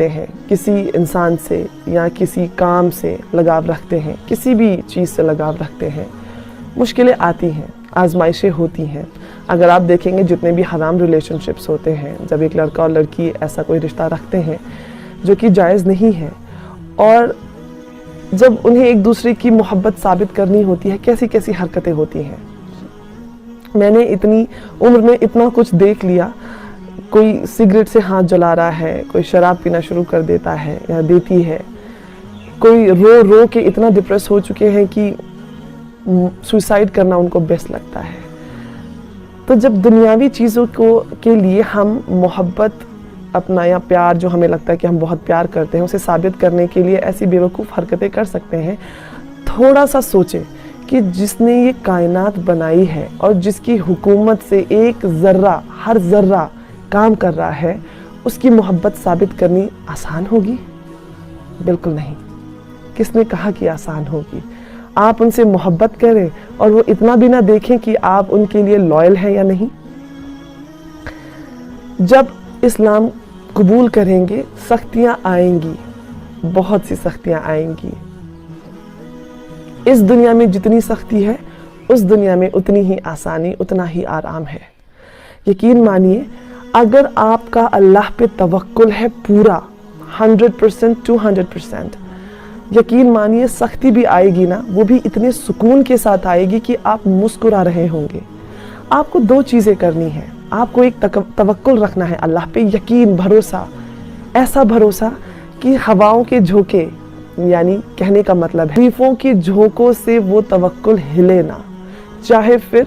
ہیں کسی انسان سے یا کسی کام سے لگاؤ رکھتے ہیں، کسی بھی چیز سے لگاؤ رکھتے ہیں، مشکلیں آتی ہیں، آزمائشیں ہوتی ہیں۔ اگر آپ دیکھیں گے جتنے بھی حرام ریلیشن شپس ہوتے ہیں، جب ایک لڑکا اور لڑکی ایسا کوئی رشتہ رکھتے ہیں جو کہ جائز نہیں ہے، اور جب انہیں ایک دوسرے کی محبت ثابت کرنی ہوتی ہے، کیسی کیسی حرکتیں ہوتی ہیں۔ میں نے اتنی عمر میں اتنا کچھ دیکھ لیا، کوئی سگریٹ سے ہاتھ جلا رہا ہے، کوئی شراب پینا شروع کر دیتا ہے یا دیتی ہے، کوئی رو رو کے اتنا ڈپریس ہو چکے ہیں کہ سوسائڈ کرنا ان کو بیسٹ لگتا ہے۔ تو جب دنیاوی چیزوں کے لیے ہم محبت اپنا یا پیار جو ہمیں لگتا ہے کہ ہم بہت پیار کرتے ہیں، اسے ثابت کرنے کے لیے ایسی بیوقوف حرکتیں کر سکتے ہیں، تھوڑا سا سوچیں کہ جس نے یہ کائنات بنائی ہے اور جس کی حکومت سے ایک ذرہ ہر ذرہ کام کر رہا ہے، اس کی محبت ثابت کرنی آسان ہوگی؟ بالکل نہیں۔ کس نے کہا کہ آسان ہوگی؟ آپ ان سے محبت کریں اور وہ اتنا بھی نہ دیکھیں کہ آپ ان کے لیے لائل ہیں یا نہیں۔ جب اسلام قبول کریں گے، سختیاں آئیں گی، بہت سی سختیاں آئیں گی۔ اس دنیا میں جتنی سختی ہے، اس دنیا میں اتنی ہی آسانی، اتنا ہی آرام ہے۔ یقین مانیے، اگر آپ کا اللہ پہ توکل ہے پورا 100% 200%، یقین مانیے سختی بھی آئے گی نا، وہ بھی اتنے سکون کے ساتھ آئے گی کہ آپ مسکرا رہے ہوں گے۔ آپ کو دو چیزیں کرنی ہیں۔ آپ کو ایک توکل رکھنا ہے اللہ پہ، یقین، بھروسہ، ایسا بھروسہ کہ ہواؤں کے جھونکے، یعنی کہنے کا مطلب ہے ریفوں کے جھونکوں سے وہ توکل ہلے نہ، چاہے پھر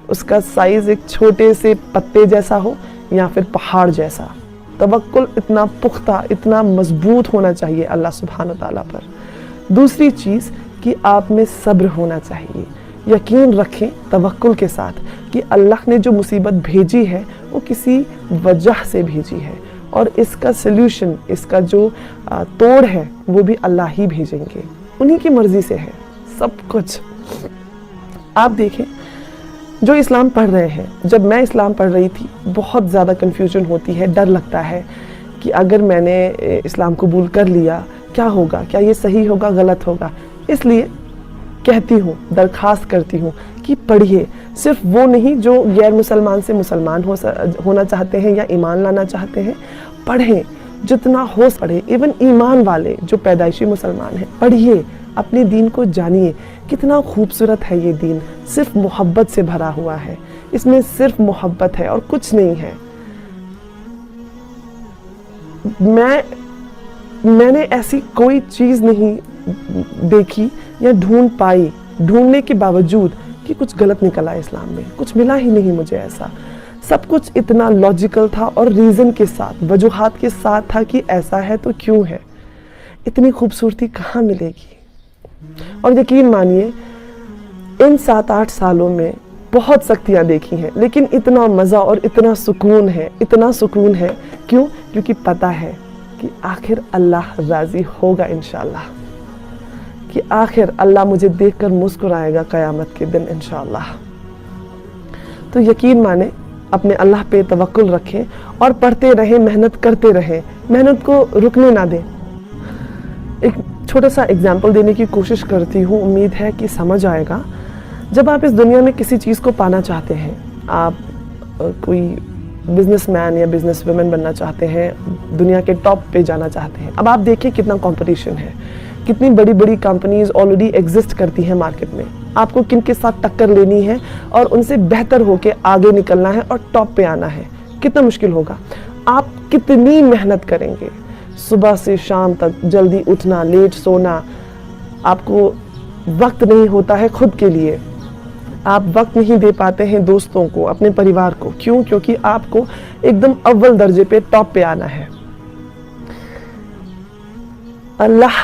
اس کا سائز ایک چھوٹے سے پتے جیسا ہو یا پھر پہاڑ جیسا۔ توکل اتنا پختہ، اتنا مضبوط ہونا چاہیے اللہ سبحانہ تعالیٰ پر۔ دوسری چیز کہ آپ میں صبر ہونا چاہیے۔ یقین رکھیں توکل کے ساتھ کہ اللہ نے جو مصیبت بھیجی ہے وہ کسی وجہ سے بھیجی ہے، اور اس کا سلیوشن، اس کا جو توڑ ہے وہ بھی اللہ ہی بھیجیں گے، انہی کی مرضی سے ہے سب کچھ۔ آپ دیکھیں جو اسلام پڑھ رہے ہیں، جب میں اسلام پڑھ رہی تھی بہت زیادہ کنفیوژن ہوتی ہے، ڈر لگتا ہے کہ اگر میں نے اسلام قبول کر لیا کیا ہوگا، کیا یہ صحیح ہوگا، غلط ہوگا۔ اس لیے کہتی ہوں، درخواست کرتی ہوں کہ پڑھیے، صرف وہ نہیں جو غیر مسلمان سے مسلمان ہونا چاہتے ہیں یا ایمان لانا چاہتے ہیں، پڑھیں جتنا ہو پڑھیں، ایون ایمان والے جو پیدائشی مسلمان ہیں، پڑھیے، اپنے دین کو جانیے، کتنا خوبصورت ہے یہ دین، صرف محبت سے بھرا ہوا ہے، اس میں صرف محبت ہے اور کچھ نہیں ہے۔ میں نے ایسی کوئی چیز نہیں دیکھی یا ڈھونڈ پائی، ڈھونڈنے کے باوجود کہ کچھ غلط نکلا اسلام میں، کچھ ملا ہی نہیں مجھے ایسا۔ سب کچھ اتنا لاجیکل تھا اور ریزن کے ساتھ، وجوہات کے ساتھ تھا کہ ایسا ہے تو کیوں ہے، اتنی خوبصورتی کہاں ملے گی۔ اور یقین مانیے ان 7-8 سالوں میں بہت سختیاں دیکھی ہیں، لیکن اتنا مزہ اور اتنا سکون ہے، اتنا سکون ہے۔ کیوں؟ کیونکہ پتہ ہے کہ آخر اللہ راضی ہوگا انشاءاللہ، کہ آخر اللہ مجھے دیکھ کر مسکرائے گا قیامت کے دن انشاءاللہ۔ تو یقین مانیں، اپنے اللہ پہ توکل رکھیں اور پڑھتے رہیں، محنت کرتے رہیں، محنت کو رکنے نہ دیں۔ ایک چھوٹا سا اگزامپل دینے کی کوشش کرتی ہوں، امید ہے کہ سمجھ آئے گا۔ جب آپ اس دنیا میں کسی چیز کو پانا چاہتے ہیں، آپ کوئی بزنس مین یا بزنس ویمن بننا چاہتے ہیں، دنیا کے ٹاپ پہ جانا چاہتے ہیں، اب آپ دیکھیں کتنا کمپٹیشن ہے، کتنی بڑی بڑی کمپنیز آلریڈی ایگزسٹ کرتی ہیں مارکیٹ میں، آپ کو کن کے ساتھ ٹکر لینی ہے اور ان سے بہتر ہو کے آگے نکلنا ہے اور ٹاپ پہ آنا ہے، کتنا مشکل ہوگا۔ آپ کتنی محنت کریں گے، صبح سے شام تک جلدی اٹھنا، لیٹ سونا، آپ کو وقت نہیں ہوتا ہے خود کے لیے، آپ وقت نہیں دے پاتے ہیں دوستوں کو، اپنے پریوار کو، کیوں؟ کیونکہ آپ کو ایک دم اول درجے پہ، ٹاپ پہ آنا ہے۔ اللہ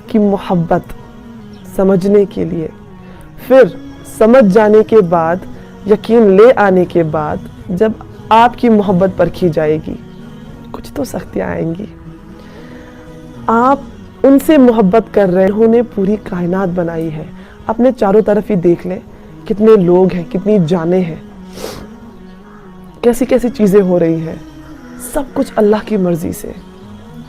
کی محبت سمجھنے کے لیے، پھر سمجھ جانے کے بعد، یقین لے آنے کے بعد، جب آپ کی محبت پرکھی جائے گی، کچھ تو سختیاں آئیں گی۔ آپ ان سے محبت کر رہے ہیں، انہوں نے پوری کائنات بنائی ہے، اپنے چاروں طرف ہی دیکھ لیں، کتنے لوگ ہیں، کتنی جانیں ہیں، کیسی کیسی چیزیں ہو رہی ہیں، سب کچھ اللہ کی مرضی سے۔